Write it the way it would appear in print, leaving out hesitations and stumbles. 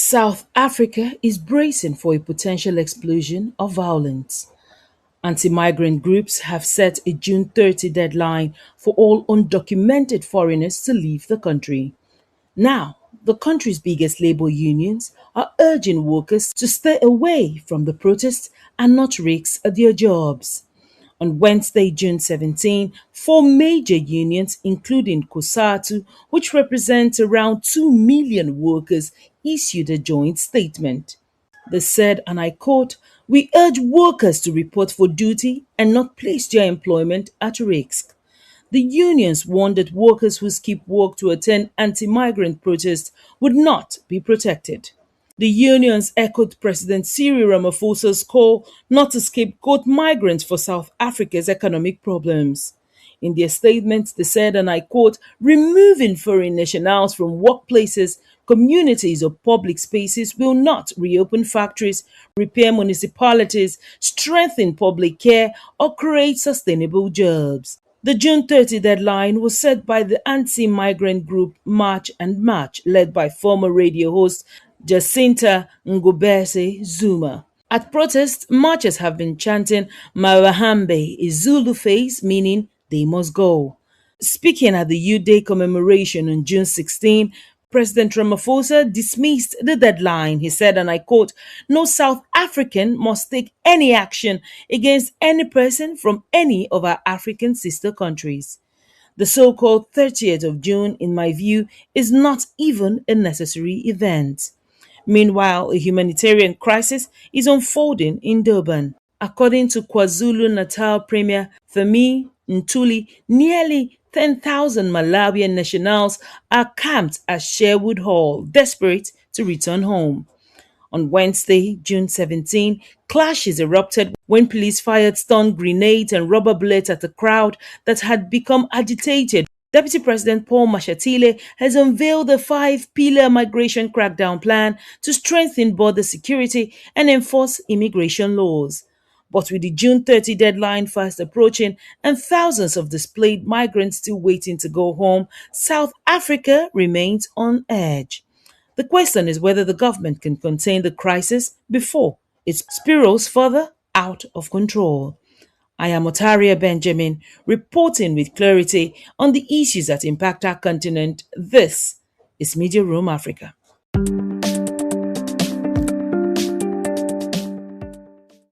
South Africa is bracing for a potential explosion of violence. Anti-migrant groups have set a June 30 deadline for all undocumented foreigners to leave the country. Now, the country's biggest labor unions are urging workers to stay away from the protests and not risk their jobs. On Wednesday, June 17, four major unions, including COSATU, which represents around 2 million workers, issued a joint statement. They said, and I quote, "We urge workers to report for duty and not place their employment at risk." The unions warned that workers who skip work to attend anti-migrant protests would not be protected. The unions echoed President Cyril Ramaphosa's call not to scapegoat migrants for South Africa's economic problems. In their statement, they said, and I quote, "Removing foreign nationals from workplaces, communities, or public spaces will not reopen factories, repair municipalities, strengthen public care, or create sustainable jobs." The June 30 deadline was set by the anti-migrant group March and March, led by former radio host Jacinta Ngobese Zuma. At protests, marchers have been chanting Mawahambe, a Zulu phrase meaning they must go. Speaking at the Youth Day commemoration on June 16, President Ramaphosa dismissed the deadline. He said, and I quote, "No South African must take any action against any person from any of our African sister countries. The so-called 30th of June, in my view, is not even a necessary event." Meanwhile, a humanitarian crisis is unfolding in Durban. According to KwaZulu-Natal Premier Femi Ntuli, nearly 10,000 Malawian nationals are camped at Sherwood Hall, desperate to return home. On Wednesday, June 17, clashes erupted when police fired stun grenades and rubber bullets at a crowd that had become agitated. Deputy President Paul Mashatile has unveiled a 5-pillar migration crackdown plan to strengthen border security and enforce immigration laws. But with the June 30 deadline fast approaching and thousands of displaced migrants still waiting to go home, South Africa remains on edge. The question is whether the government can contain the crisis before it spirals further out of control. I am Otaria Benjamin, reporting with clarity on the issues that impact our continent. This is Media Room Africa.